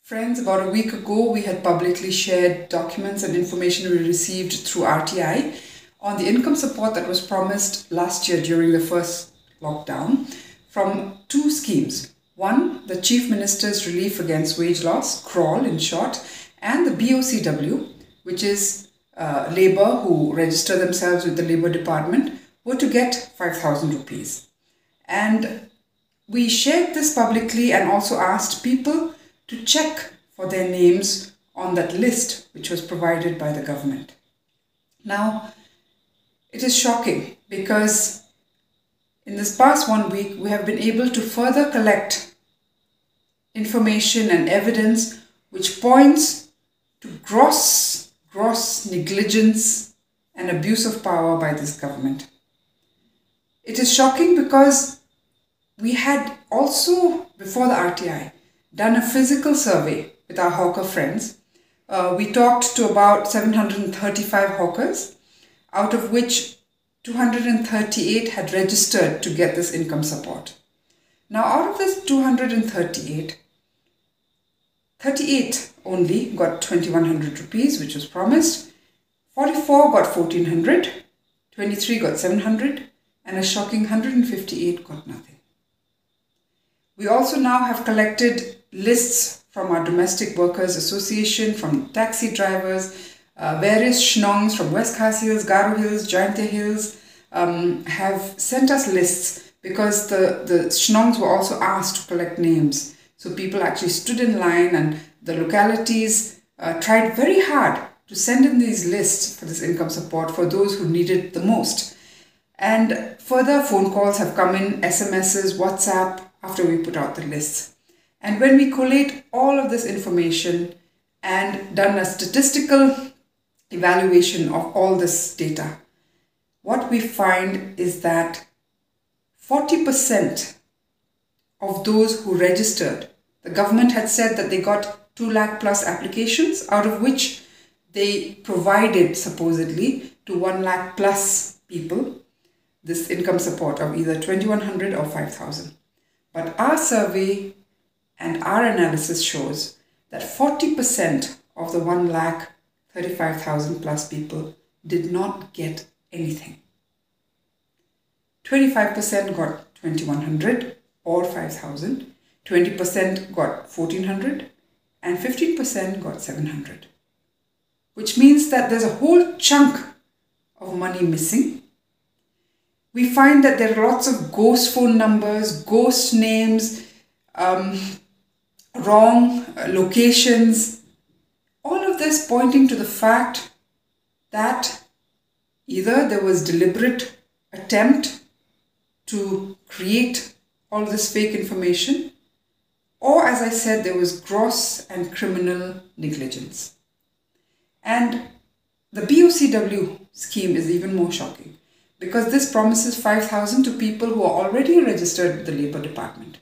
Friends, about a week ago, we had publicly shared documents and information we received through RTI on the income support that was promised last year during the first lockdown from two schemes. One, the Chief Minister's Relief Against Wage Loss, CRAWL in short, and the BOCW, which is Labour who register themselves with the Labour Department, were to get 5,000 rupees. And we shared this publicly and also asked people to check for their names on that list which was provided by the government. Now, it is shocking because in this past 1 week, we have been able to further collect information and evidence which points to gross negligence and abuse of power by this government. It is shocking because we had also, before the RTI, done a physical survey with our hawker friends. We talked to about 735 hawkers, out of which 238 had registered to get this income support. Now, out of this 238, 38 only got 2,100 rupees, which was promised. 44 got 1,400, 23 got 700, and a shocking 158 got nothing. We also now have collected lists from our Domestic Workers Association, from taxi drivers, various shnongs from West Khas Hills, Garo Hills, Jaintia Hills have sent us lists because the shnongs were also asked to collect names. So people actually stood in line and the localities tried very hard to send in these lists for this income support for those who need it the most. And further phone calls have come in, SMSs, WhatsApp, after we put out the lists. And when we collate all of this information and done a statistical evaluation of all this data, what we find is that 40% of those who registered, the government had said that they got 2 lakh plus applications, out of which they provided supposedly to 1 lakh plus people this income support of either 2,100 or 5,000. But our survey and our analysis shows that 40% of the 1,35,000 plus people did not get anything. 25% got 2,100 or 5,000, 20% got 1,400, and 15% got 700. Which means that there's a whole chunk of money missing. We find that there are lots of ghost phone numbers, ghost names, wrong locations, all of this pointing to the fact that either there was deliberate attempt to create all this fake information, or as I said, there was gross and criminal negligence. And the BOCW scheme is even more shocking, because this promises 5,000 to people who are already registered with the Labour Department.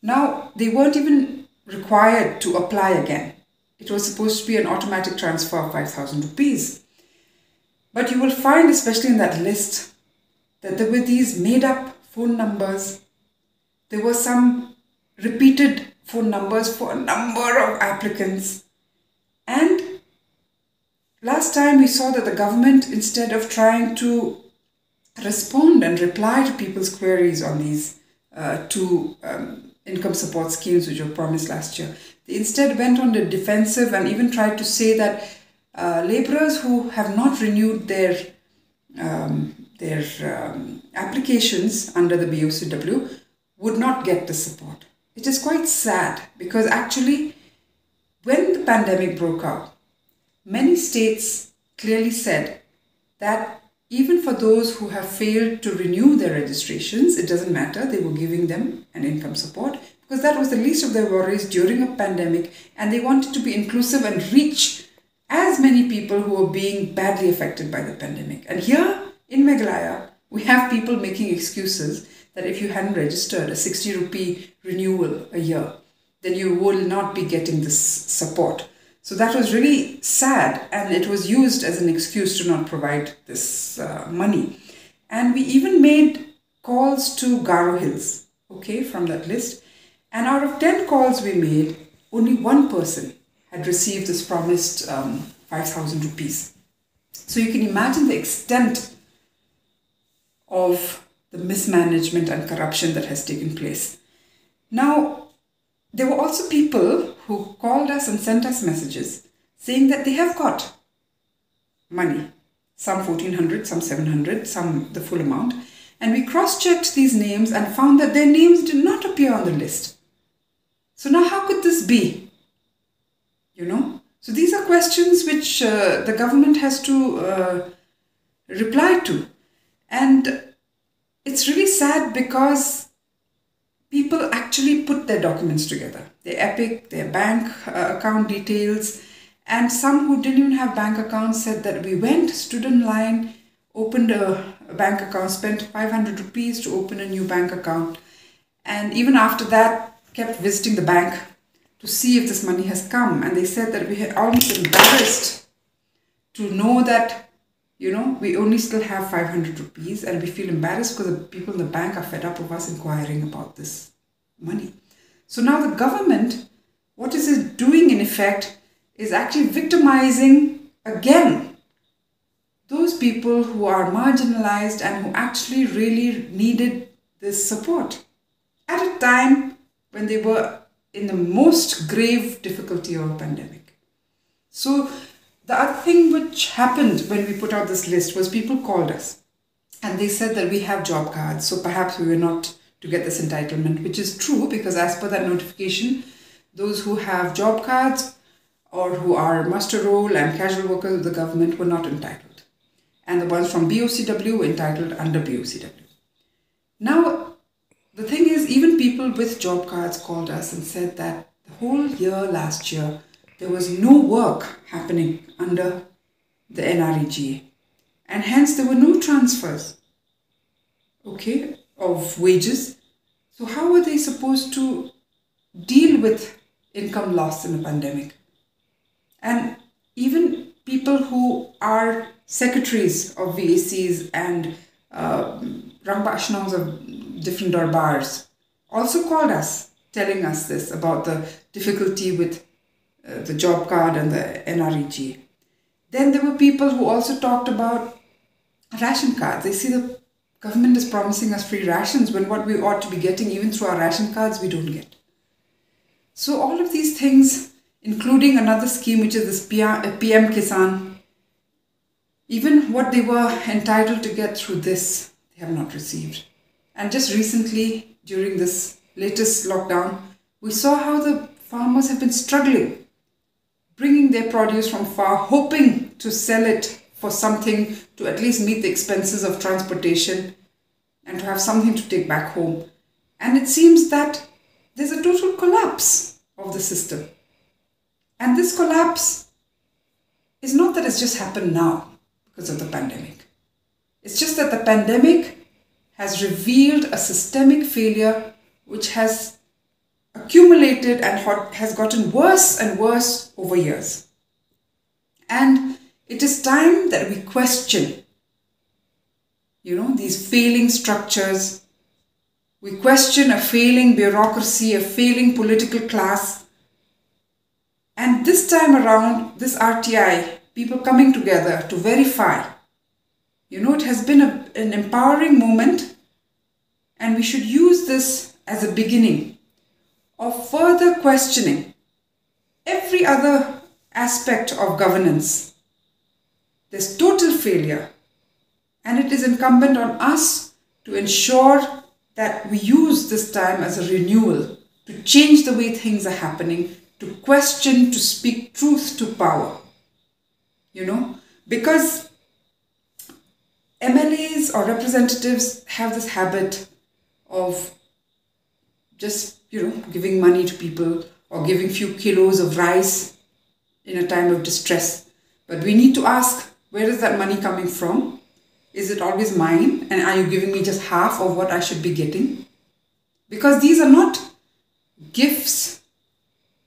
Now, they weren't even required to apply again. It was supposed to be an automatic transfer of 5,000 rupees. But you will find, especially in that list, that there were these made-up phone numbers. There were some repeated phone numbers for a number of applicants. And last time we saw that the government, instead of trying to respond and reply to people's queries on these two income support schemes which were promised last year, they instead went on the defensive and even tried to say that labourers who have not renewed their applications under the BOCW would not get the support. It is quite sad because actually when the pandemic broke out, many states clearly said that even for those who have failed to renew their registrations, it doesn't matter, they were giving them an income support because that was the least of their worries during a pandemic, and they wanted to be inclusive and reach as many people who were being badly affected by the pandemic. And here in Meghalaya, we have people making excuses that if you hadn't registered a 60 rupee renewal a year, then you will not be getting this support. So that was really sad, and it was used as an excuse to not provide this money. And we even made calls to Garo Hills, okay, from that list. And out of 10 calls we made, only one person had received this promised 5,000 rupees. So you can imagine the extent of the mismanagement and corruption that has taken place. Now, there were also people who called us and sent us messages saying that they have got money, some 1,400, some 700, some the full amount. And we cross-checked these names and found that their names did not appear on the list. So now how could this be? You know? So these are questions which the government has to reply to. And it's really sad because people actually put their documents together. Their EPIC, their bank account details, and some who didn't even have bank accounts said that we went, stood in line, opened a bank account, spent 500 rupees to open a new bank account. And even after that, kept visiting the bank to see if this money has come. And they said that we had almost embarrassed to know that, you know, we only still have 500 rupees and we feel embarrassed because the people in the bank are fed up of us inquiring about this money. So now the government, what is it doing in effect, is actually victimizing again those people who are marginalized and who actually really needed this support at a time when they were in the most grave difficulty of a pandemic. So the other thing which happened when we put out this list was people called us and they said that we have job cards, so perhaps we were not to get this entitlement, which is true because as per that notification, those who have job cards or who are muster roll and casual workers of the government were not entitled. And the ones from BOCW were entitled under BOCW. Now, the thing is, even people with job cards called us and said that the whole year last year, there was no work happening under the NREGA. And hence, there were no transfers, okay, of wages. So how were they supposed to deal with income loss in a pandemic? And even people who are secretaries of VACs and Rangbashnams of different darbars also called us, telling us this about the difficulty with the job card and the NREGA. Then there were people who also talked about ration cards. They see the government is promising us free rations when what we ought to be getting even through our ration cards we don't get. So all of these things, including another scheme which is this PM Kisan, even what they were entitled to get through this, they have not received. And just recently, during this latest lockdown, we saw how the farmers have been struggling, bringing their produce from far, hoping to sell it for something to at least meet the expenses of transportation and to have something to take back home. And it seems that there's a total collapse of the system. And this collapse is not that it's just happened now because of the pandemic. It's just that the pandemic has revealed a systemic failure which has accumulated and has gotten worse and worse over years. And it is time that we question, these failing structures. We question a failing bureaucracy, a failing political class. And this time around, this RTI, people coming together to verify, it has been an empowering moment, and we should use this as a beginning of further questioning every other aspect of governance. There's total failure, and it is incumbent on us to ensure that we use this time as a renewal to change the way things are happening, to question, to speak truth to power. Because MLAs or representatives have this habit of just, giving money to people or giving few kilos of rice in a time of distress. But we need to ask, where is that money coming from? Is it always mine? And are you giving me just half of what I should be getting? Because these are not gifts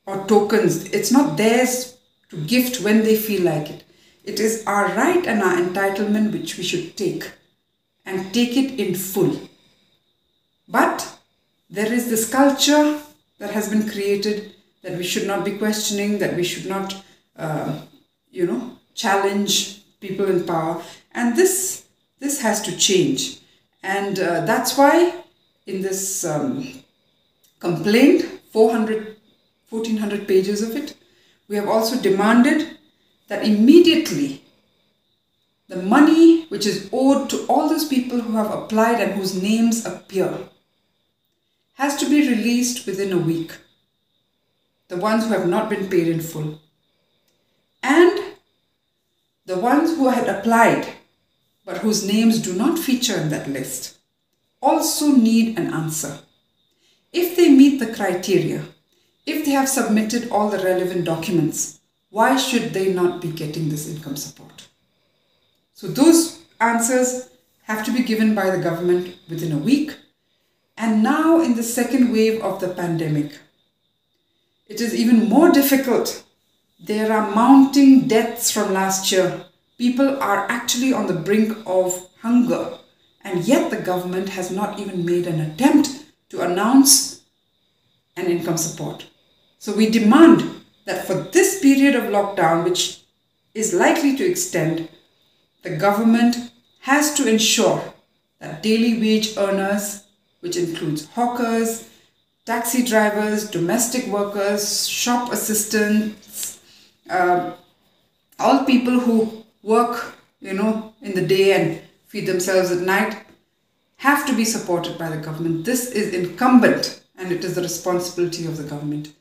or tokens. It's not theirs to gift when they feel like it. It is our right and our entitlement which we should take, and take it in full. But there is this culture that has been created that we should not be questioning, that we should not, challenge people in power. And this has to change. And that's why in this complaint, 1,400 pages of it, we have also demanded that immediately the money which is owed to all those people who have applied and whose names appear has to be released within a week. The ones who have not been paid in full. And the ones who had applied but whose names do not feature in that list also need an answer. If they meet the criteria, if they have submitted all the relevant documents, why should they not be getting this income support? So those answers have to be given by the government within a week. And now in the second wave of the pandemic, it is even more difficult. There are mounting deaths from last year. People are actually on the brink of hunger. And yet the government has not even made an attempt to announce an income support. So we demand that for this period of lockdown, which is likely to extend, the government has to ensure that daily wage earners, which includes hawkers, taxi drivers, domestic workers, shop assistants, all people who work, in the day and feed themselves at night, have to be supported by the government. This is incumbent and it is the responsibility of the government.